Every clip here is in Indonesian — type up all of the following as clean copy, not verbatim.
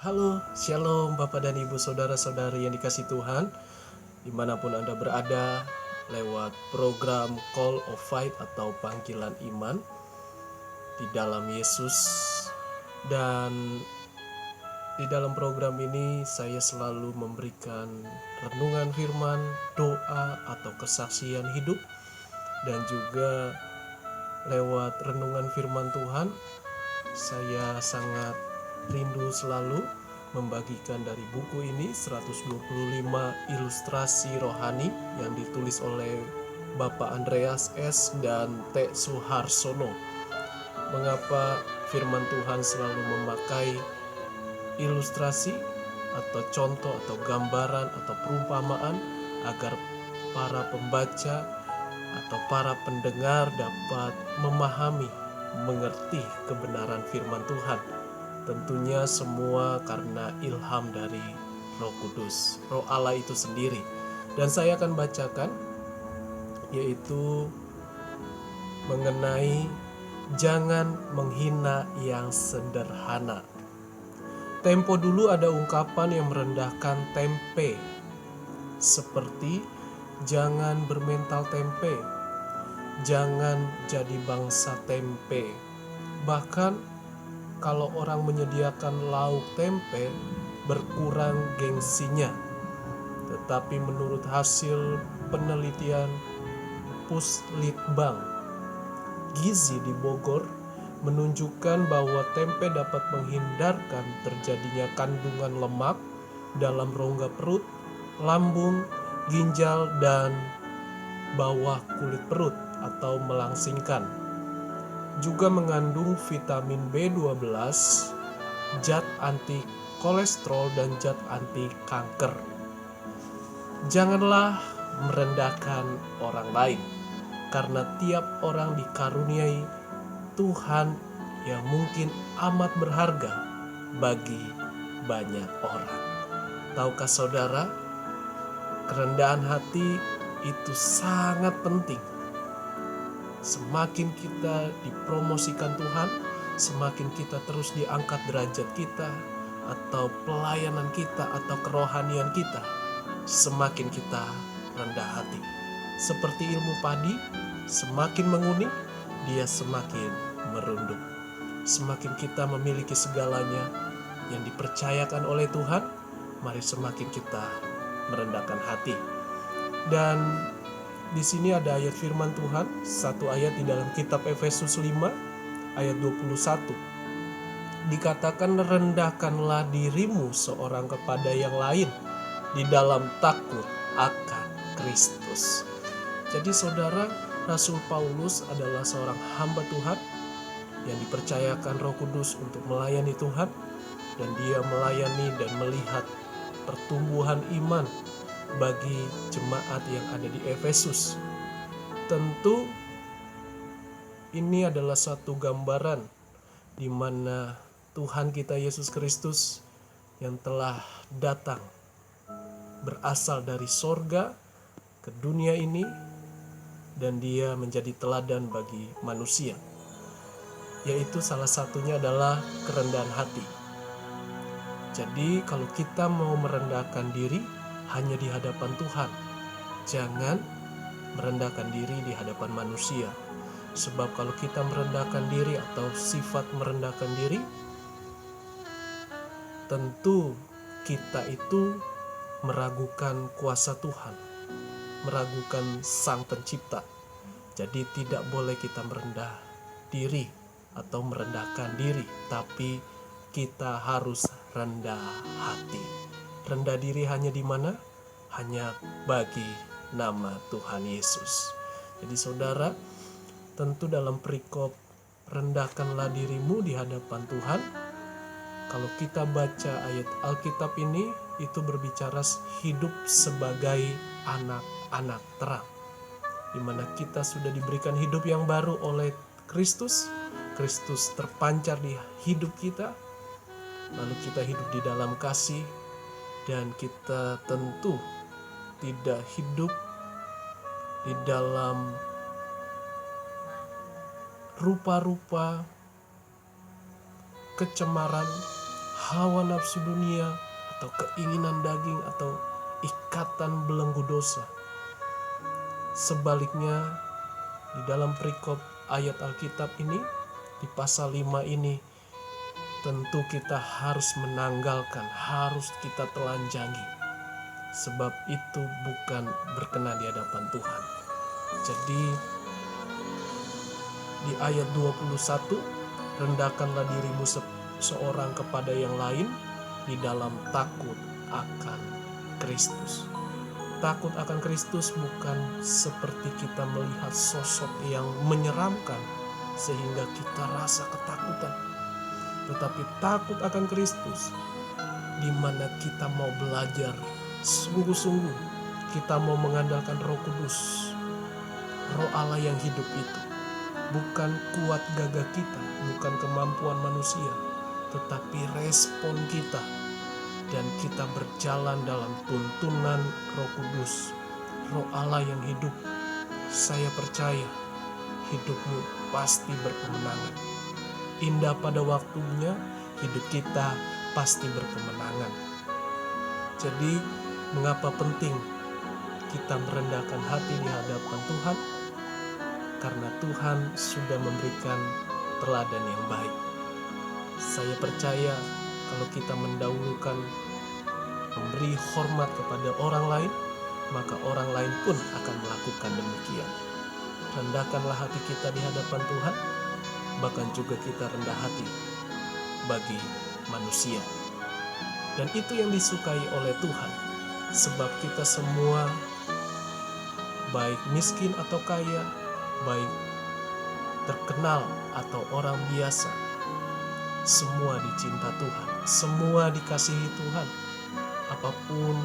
Halo, Shalom Bapak dan Ibu Saudara-saudari yang dikasih Tuhan, dimanapun Anda berada, lewat program Call of Fight atau panggilan iman di dalam Yesus. Dan di dalam program ini saya selalu memberikan renungan firman, doa atau kesaksian hidup, dan juga lewat renungan firman Tuhan saya sangat rindu selalu membagikan dari buku ini 125 ilustrasi rohani yang ditulis oleh Bapak Andreas S. dan T. Suharsono. Mengapa firman Tuhan selalu memakai ilustrasi atau contoh atau gambaran atau perumpamaan agar para pembaca atau para pendengar dapat memahami, mengerti kebenaran firman Tuhan. Tentunya semua karena ilham dari Roh Kudus, Roh Allah itu sendiri. Dan saya akan bacakan, yaitu mengenai jangan menghina yang sederhana. Tempo dulu ada ungkapan yang merendahkan tempe, seperti jangan bermental tempe, jangan jadi bangsa tempe. Bahkan kalau orang menyediakan lauk tempe, berkurang gengsinya. Tetapi menurut hasil penelitian Puslitbang Gizi di Bogor menunjukkan bahwa tempe dapat menghindarkan terjadinya kandungan lemak dalam rongga perut, lambung, ginjal, dan bawah kulit perut atau melangsingkan. Juga mengandung vitamin B12, zat anti kolesterol, dan zat anti kanker. Janganlah merendahkan orang lain, karena tiap orang dikaruniai Tuhan yang mungkin amat berharga bagi banyak orang. Tahukah saudara, kerendahan hati itu sangat penting. Semakin kita dipromosikan Tuhan, semakin kita terus diangkat derajat kita, atau pelayanan kita, atau kerohanian kita, semakin kita rendah hati. Seperti ilmu padi, semakin menguning, dia semakin merunduk. Semakin kita memiliki segalanya yang dipercayakan oleh Tuhan, mari semakin kita merendahkan hati. Dan di sini ada ayat firman Tuhan, satu ayat di dalam kitab Efesus 5 ayat 21. Dikatakan, rendahkanlah dirimu seorang kepada yang lain di dalam takut akan Kristus. Jadi saudara, Rasul Paulus adalah seorang hamba Tuhan yang dipercayakan Roh Kudus untuk melayani Tuhan, dan dia melayani dan melihat pertumbuhan iman bagi jemaat yang ada di Efesus. Tentu ini adalah satu gambaran di mana Tuhan kita Yesus Kristus yang telah datang berasal dari sorga ke dunia ini, dan dia menjadi teladan bagi manusia, yaitu salah satunya adalah kerendahan hati. Jadi kalau kita mau merendahkan diri hanya di hadapan Tuhan, jangan merendahkan diri di hadapan manusia. Sebab kalau kita merendahkan diri atau sifat merendahkan diri, tentu kita itu meragukan kuasa Tuhan, meragukan Sang Pencipta. Jadi tidak boleh kita merendah diri atau merendahkan diri, tapi kita harus rendah hati. Rendah diri hanya di mana? Hanya bagi nama Tuhan Yesus. Jadi saudara, tentu dalam perikop rendahkanlah dirimu di hadapan Tuhan, kalau kita baca ayat Alkitab ini, itu berbicara hidup sebagai anak-anak terang, di mana kita sudah diberikan hidup yang baru oleh Kristus. Kristus terpancar di hidup kita, lalu kita hidup di dalam kasih, dan kita tentu tidak hidup di dalam rupa-rupa kecemaran, hawa nafsu dunia atau keinginan daging atau ikatan belenggu dosa. Sebaliknya, di dalam perikop ayat Alkitab ini, di pasal 5 ini, tentu kita harus menanggalkan, harus kita telanjangi. Sebab itu bukan berkenan di hadapan Tuhan. Jadi, di ayat 21, rendahkanlah dirimu seorang kepada yang lain di dalam takut akan Kristus. Takut akan Kristus bukan seperti kita melihat sosok yang menyeramkan sehingga kita rasa ketakutan. Tetapi takut akan Kristus di mana kita mau belajar sungguh-sungguh, kita mau mengandalkan Roh Kudus, Roh Allah yang hidup itu. Bukan kuat gagah kita, bukan kemampuan manusia, tetapi respon kita. Dan kita berjalan dalam tuntunan Roh Kudus, Roh Allah yang hidup. Saya percaya hidupmu pasti berkemenangan. Indah pada waktunya, hidup kita pasti berkemenangan. Jadi, mengapa penting kita merendahkan hati di hadapan Tuhan? Karena Tuhan sudah memberikan teladan yang baik. Saya percaya kalau kita mendahulukan memberi hormat kepada orang lain, maka orang lain pun akan melakukan demikian. Rendahkanlah hati kita di hadapan Tuhan, bahkan juga kita rendah hati bagi manusia. Dan itu yang disukai oleh Tuhan, sebab kita semua, baik miskin atau kaya, baik terkenal atau orang biasa, semua dicinta Tuhan, semua dikasihi Tuhan. Apapun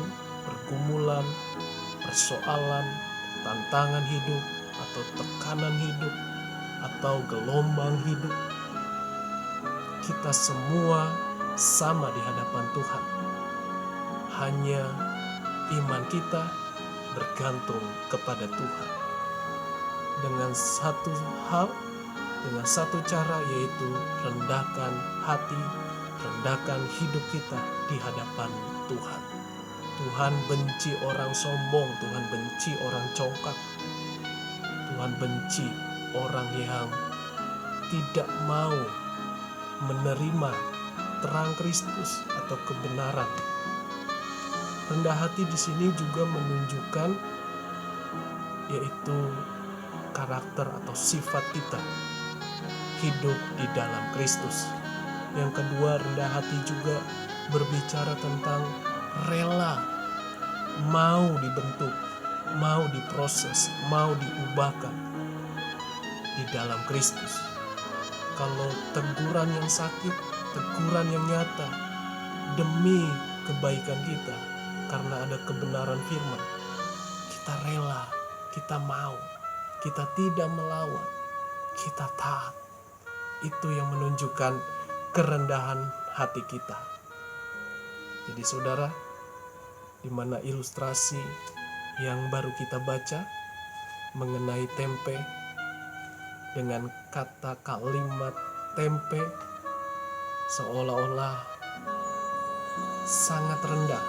pergumulan, persoalan, tantangan hidup, atau tekanan hidup, atau gelombang hidup, kita semua sama di hadapan Tuhan. Hanya iman kita bergantung kepada Tuhan. Dengan satu hal, dengan satu cara, yaitu rendahkan hati, rendahkan hidup kita di hadapan Tuhan. Tuhan benci orang sombong, Tuhan benci orang congkak, Tuhan benci orang yang tidak mau menerima terang Kristus atau kebenaran. Rendah hati di sini juga menunjukkan yaitu karakter atau sifat kita hidup di dalam Kristus. Yang kedua, rendah hati juga berbicara tentang rela, mau dibentuk, mau diproses, mau diubahkan di dalam Kristus. Kalau teguran yang sakit, teguran yang nyata demi kebaikan kita, karena ada kebenaran firman, kita rela, kita mau, kita tidak melawan, kita taat. Itu yang menunjukkan kerendahan hati kita. Jadi saudara, di mana ilustrasi yang baru kita baca mengenai tempe, dengan kata kalimat tempe seolah-olah sangat rendah,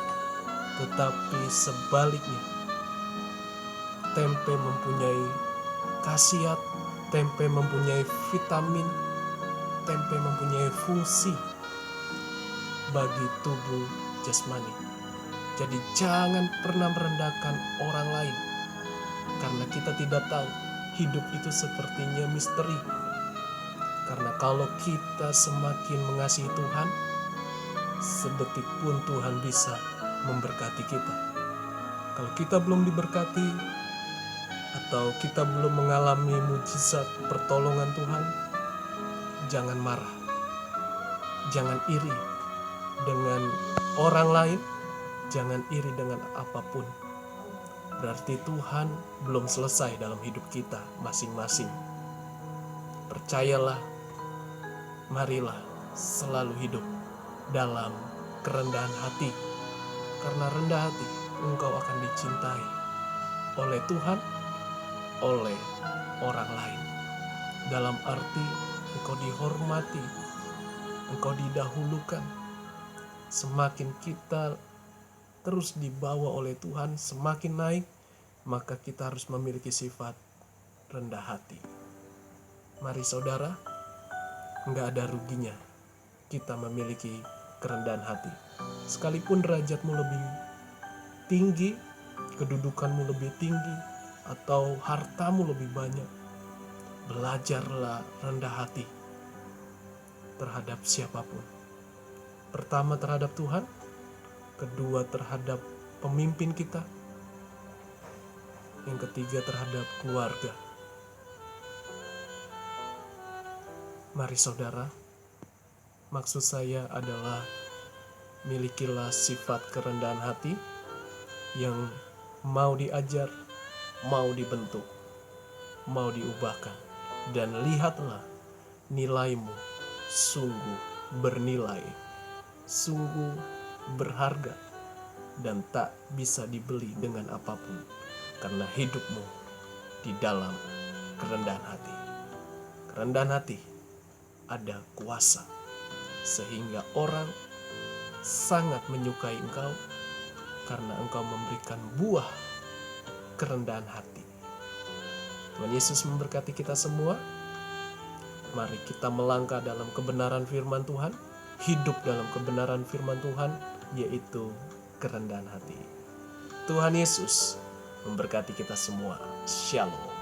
tetapi sebaliknya tempe mempunyai khasiat, tempe mempunyai vitamin, tempe mempunyai fungsi bagi tubuh jasmani. Jadi jangan pernah merendahkan orang lain, karena kita tidak tahu hidup itu sepertinya misteri. Karena kalau kita semakin mengasihi Tuhan, sedetik pun Tuhan bisa memberkati kita. Kalau kita belum diberkati, atau kita belum mengalami mujizat pertolongan Tuhan, jangan marah, jangan iri dengan orang lain, jangan iri dengan apapun. Berarti Tuhan belum selesai dalam hidup kita masing-masing. Percayalah, marilah selalu hidup dalam kerendahan hati. Karena rendah hati, engkau akan dicintai oleh Tuhan, oleh orang lain. Dalam arti engkau dihormati, engkau didahulukan, semakin kita terus dibawa oleh Tuhan, semakin naik, maka kita harus memiliki sifat rendah hati. Mari saudara, enggak ada ruginya kita memiliki kerendahan hati. Sekalipun derajatmu lebih tinggi, kedudukanmu lebih tinggi, atau hartamu lebih banyak, belajarlah rendah hati terhadap siapapun. Pertama terhadap Tuhan, kedua terhadap pemimpin kita, yang ketiga terhadap keluarga. Mari saudara, maksud saya adalah milikilah sifat kerendahan hati yang mau diajar, mau dibentuk, mau diubahkan. Dan lihatlah, nilaimu sungguh bernilai, sungguh berharga, dan tak bisa dibeli dengan apapun, karena hidupmu di dalam kerendahan hati. Kerendahan hati ada kuasa, sehingga orang sangat menyukai engkau karena engkau memberikan buah kerendahan hati. Tuhan Yesus memberkati kita semua. Mari kita melangkah dalam kebenaran firman Tuhan, hidup dalam kebenaran firman Tuhan, yaitu kerendahan hati. Tuhan Yesus memberkati kita semua. Shalom.